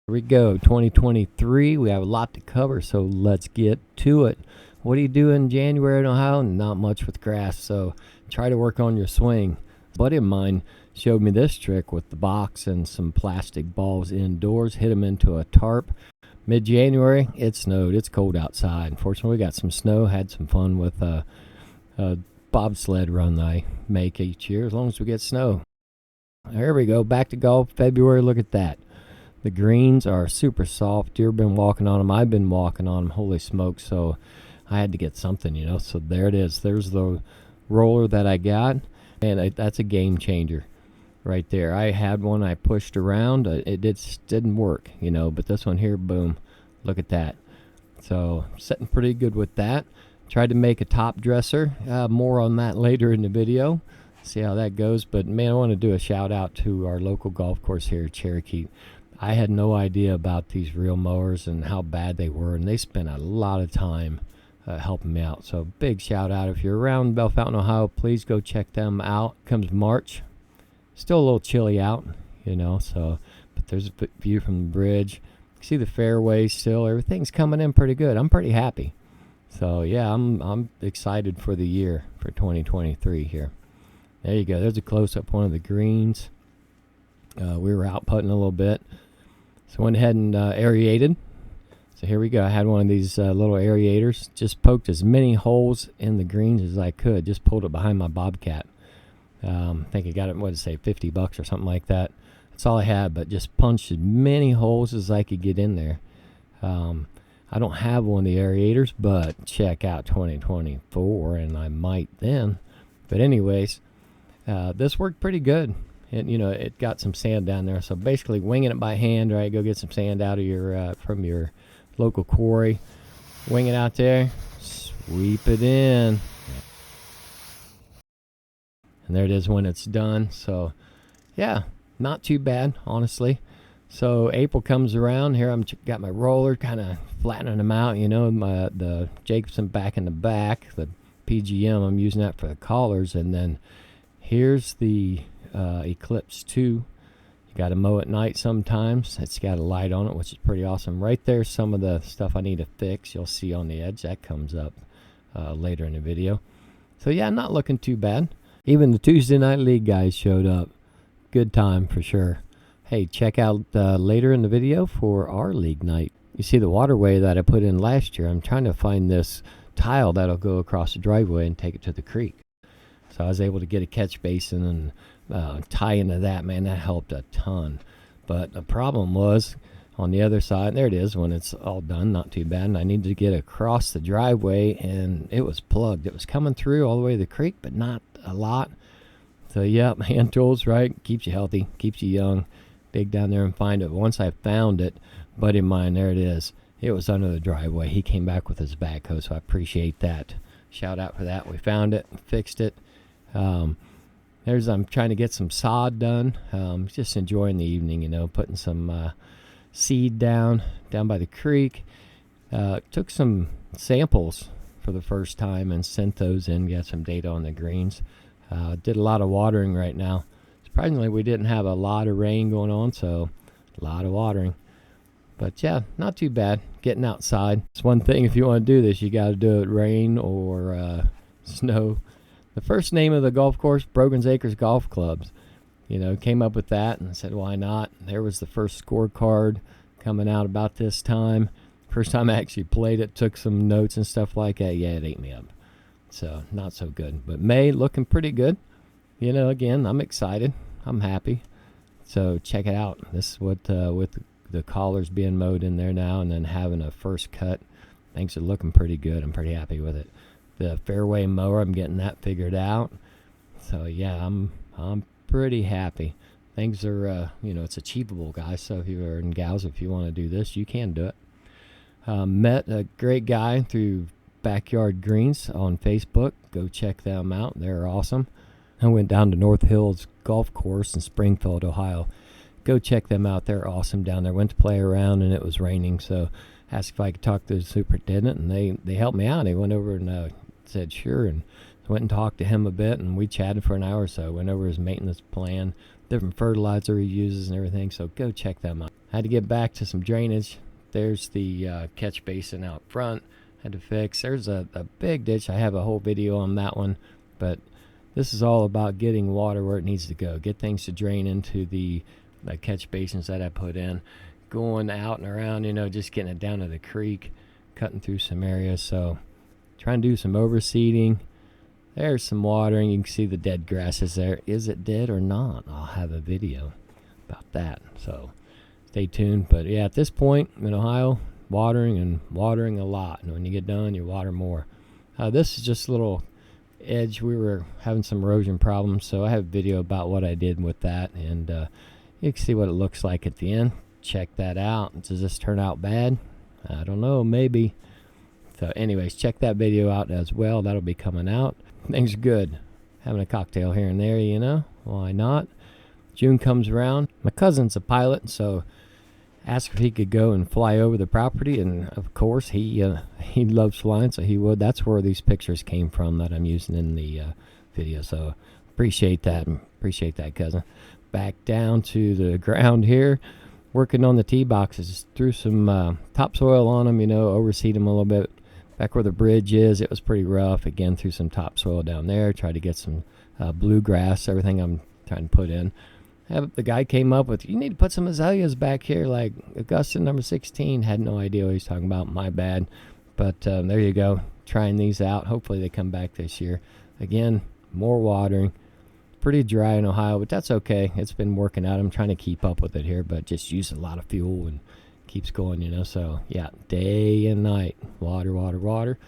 Here we go, 2023. We have a lot to cover, so let's get to it. What do you do in January in Ohio? Not much with grass, so try to work on your swing. A buddy of mine showed me this trick with the box and some plastic balls indoors, hit them into a tarp. Mid-January, it snowed. It's cold outside. Unfortunately, we got some snow. Had some fun with a bobsled run I make each year, as long as we get snow. There we go. Back to golf. February, look at that. The greens are super soft. You've been walking on them. I've been walking on them. Holy smokes. So I had to get something, you know. So there it is. There's the roller that I got. And that's a game changer right there. I had one I pushed around. It didn't work, you know. But this one here, boom. Look at that. So sitting pretty good with that. Tried to make a top dresser. More on that later in the video. See how that goes. But man, I want to do a shout out to our local golf course here at Cherokee. I had no idea about these reel mowers and how bad they were, and they spent a lot of time helping me out. So big shout out. If you're around Bell Fountain, Ohio, please go check them out. Comes March. Still a little chilly out, you know, so but there's a view from the bridge. See the fairway still. Everything's coming in pretty good. I'm pretty happy. So yeah, I'm excited for the year for 2023 here. There you go. There's a close-up one of the greens. We were out putting a little bit. So went ahead and aerated. So here we go. I had one of these little aerators. Just poked as many holes in the greens as I could. Just pulled it behind my Bobcat. I think I got it, what did it say, $50 or something like that. That's all I had, but just punched as many holes as I could get in there. I don't have one of the aerators, but check out 2024, and I might then. But anyways, this worked pretty good. And you know, it got some sand down there, so basically winging it by hand. Right, go get some sand out of your from your local quarry, wing it out there, sweep it in, and there it is when it's done. So yeah, not too bad, honestly. So April comes around here. I'm got my roller, kind of flattening them out, you know, the Jacobson back in the back, the PGM. I'm using that for the collars, and then here's the Eclipse 2. You got to mow at night sometimes. It's got a light on it, which is pretty awesome. Right there, some of the stuff I need to fix. You'll see on the edge. That comes up later in the video. So yeah, not looking too bad. Even the Tuesday Night League guys showed up. Good time for sure. Hey, check out later in the video for our league night. You see the waterway that I put in last year. I'm trying to find this tile that'll go across the driveway and take it to the creek. So I was able to get a catch basin and tie into that. Man, that helped a ton. But the problem was on the other side, there it is when it's all done, not too bad. And I needed to get across the driveway, and it was plugged. It was coming through all the way to the creek, but not a lot. So yeah, hand tools, right? Keeps you healthy, keeps you young. Dig down there and find it. Once I found it, buddy of mine, there it is. It was under the driveway. He came back with his backhoe, so I appreciate that. Shout out for that. We found it, fixed it. I'm trying to get some sod done. Just enjoying the evening, you know, putting some seed down by the creek. Took some samples for the first time and sent those in, got some data on the greens. Did a lot of watering right now. Surprisingly, we didn't have a lot of rain going on, so a lot of watering. But yeah, not too bad. Getting outside. It's one thing, if you want to do this, you got to do it rain or snow. The first name of the golf course, Brogan's Acres Golf Clubs, you know, came up with that and said, why not? There was the first scorecard coming out about this time. First time I actually played it, took some notes and stuff like that. Yeah, it ate me up. So not so good. But May looking pretty good. You know, again, I'm excited. I'm happy. So check it out. This is what with the collars being mowed in there now and then having a first cut. Things are looking pretty good. I'm pretty happy with it. The fairway mower, I'm getting that figured out. So yeah, I'm pretty happy. Things are, you know, it's achievable, guys. So if you are in gals, if you want to do this, you can do it. Met a great guy through Backyard Greens on Facebook. Go check them out. They're awesome. I went down to North Hills Golf Course in Springfield, Ohio. Go check them out. They're awesome down there. Went to play around and it was raining, so asked if I could talk to the superintendent, and they helped me out. He went over and said sure, and went and talked to him a bit, and we chatted for an hour or so. Went over his maintenance plan, different fertilizer he uses and everything, so go check them out. Had to get back to some drainage. There's the catch basin out front. Had to fix. There's a big ditch. I have a whole video on that one, but this is all about getting water where it needs to go. Get things to drain into the catch basins that I put in. Going out and around, you know, just getting it down to the creek, cutting through some areas. So trying to do some overseeding. There's some watering. You can see the dead grasses there. Is it dead or not? I'll have a video about that. So stay tuned. But yeah, at this point in Ohio, watering a lot. And when you get done, you water more. This is just a little edge. We were having some erosion problems, so I have a video about what I did with that, and you can see what it looks like at the end. Check that out. Does this turn out bad? I don't know, maybe. So anyways, check that video out as well. That'll be coming out. Things are good. Having a cocktail here and there, you know, why not? June comes around. My cousin's a pilot, so asked if he could go and fly over the property, and of course he loves flying, so he would. That's where these pictures came from that I'm using in the video, so appreciate that, cousin. Back down to the ground here, working on the tee boxes. Threw some topsoil on them, you know, overseed them a little bit. Back where the bridge is, it was pretty rough. Again, threw some topsoil down there, tried to get some bluegrass, everything I'm trying to put in. The guy came up with, you need to put some azaleas back here, like Augusta number 16. Had no idea what he was talking about. My bad. But there you go. Trying these out. Hopefully they come back this year. Again, more watering. Pretty dry in Ohio, but that's okay. It's been working out. I'm trying to keep up with it here, but just use a lot of fuel and keeps going, you know. So, yeah, day and night. Water, water, water.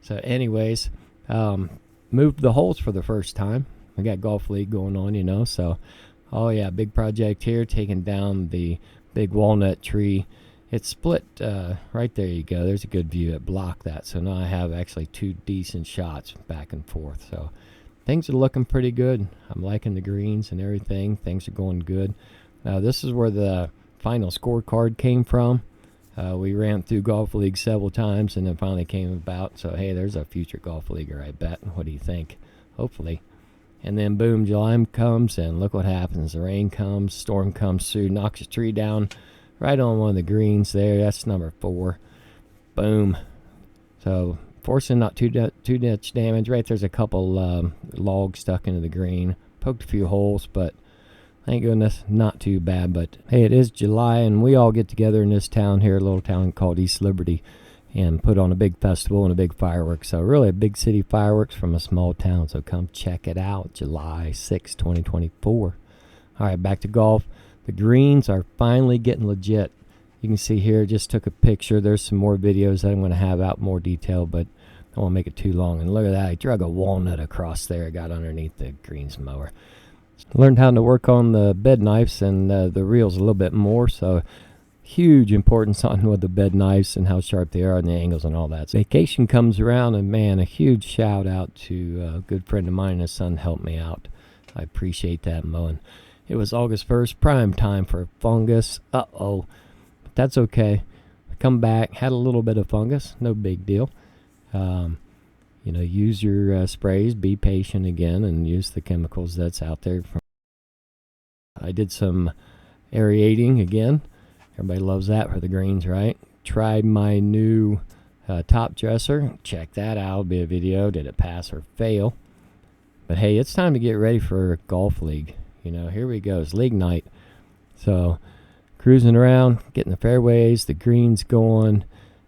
So, anyways, moved the holes for the first time. I got golf league going on, you know, so... Oh yeah, big project here, taking down the big walnut tree. It's split, right there you go. There's a good view. It blocked that. So now I have actually two decent shots back and forth. So things are looking pretty good. I'm liking the greens and everything. Things are going good. This is where the final scorecard came from. We ran through Golf League several times and then finally came about. So hey, there's a future Golf Leaguer, I bet. What do you think? Hopefully. And then boom, July comes and look what happens. The rain comes, storm comes through, knocks a tree down right on one of the greens there. That's number 4. Boom. So fortunately not too much damage. Right there's a couple logs stuck into the green. Poked a few holes, but thank goodness not too bad. But hey, it is July and we all get together in this town here, a little town called East Liberty, and put on a big festival and a big fireworks. So really a big city fireworks from a small town. So come check it out, July 6, 2024. All right, back to golf. The greens are finally getting legit. You can see here, just took a picture. There's some more videos that I'm going to have out more detail, but I don't want to make it too long. And look at that, I drug a walnut across there. I got underneath the greens mower. Learned how to work on the bed knives and the reels a little bit more, so huge importance on with the bed knives and how sharp they are and the angles and all that. So vacation comes around, and man, a huge shout out to a good friend of mine. His son helped me out. I appreciate that, mowing. It was August 1st, prime time for fungus. But that's okay. I come back, had a little bit of fungus, no big deal. You know, use your sprays, be patient again, and use the chemicals that's out there. I did some aerating again. Everybody loves that for the greens, right? Tried my new top dresser. Check that out. It'll be a video. Did it pass or fail? But hey, it's time to get ready for Golf League. You know, here we go. It's league night. So cruising around, getting the fairways, the greens going,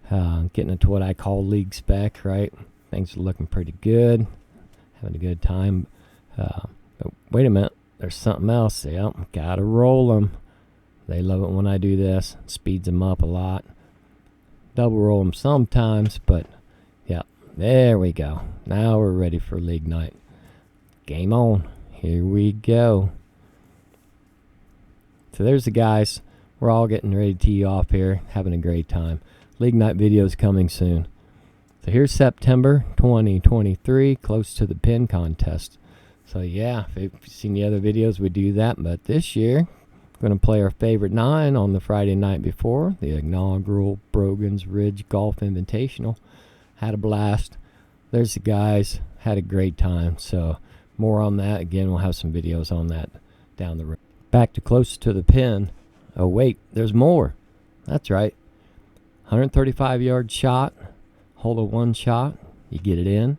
getting into what I call league spec, right? Things are looking pretty good. Having a good time. But wait a minute. There's something else. Yep, gotta roll them. They love it when I do this. Speeds them up a lot. Double roll them sometimes, but yeah, there we go. Now we're ready for league night. Game on. Here we go. So there's the guys. We're all getting ready to tee off here, having a great time. League night videos coming soon. So here's September 2023, close to the pin contest. So yeah, if you've seen the other videos, we do that, but this year, going to play our favorite 9 on the Friday night before, the inaugural Brogan's Ridge Golf Invitational. Had a blast. There's the guys. Had a great time. So more on that. Again, we'll have some videos on that down the road. Back to close to the pin. Oh, wait, there's more. That's right. 135-yard shot, hole of one shot. You get it in,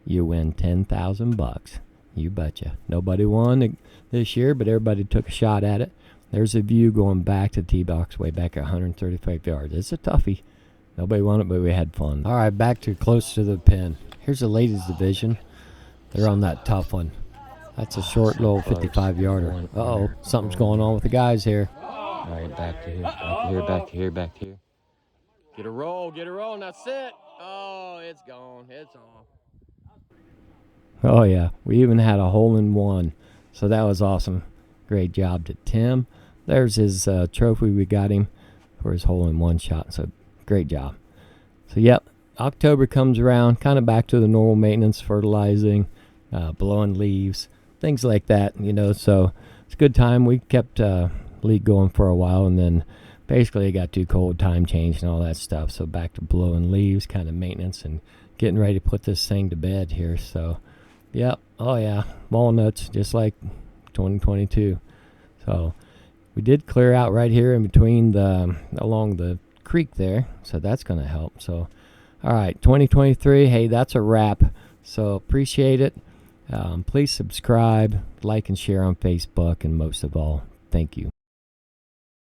you win $10,000. You betcha. Nobody won this year, but everybody took a shot at it. There's a view going back to the tee box way back at 135 yards. It's a toughie. Nobody won it, but we had fun. All right, back to close to the pin. Here's the ladies division. They're on that tough one. That's a short little 55-yarder. Uh-oh, something's going on with the guys here. All right, back to here, back to here, back to here, back to here. Get a roll, and that's it. Oh, it's gone. It's off. Oh, yeah. We even had a hole-in-one, so that was awesome. Great job to Tim. There's his trophy we got him for his hole-in-one shot, so great job. So, yep, October comes around, kind of back to the normal maintenance, fertilizing, blowing leaves, things like that, you know. So it's a good time. We kept league going for a while, and then basically it got too cold, time changed and all that stuff. So back to blowing leaves, kind of maintenance, and getting ready to put this thing to bed here. So, yep, oh yeah, walnuts, just like 2022. So we did clear out right here in between along the creek there, so that's going to help. So, all right, 2023, hey, that's a wrap. So appreciate it. Please subscribe, like, and share on Facebook, and most of all, thank you.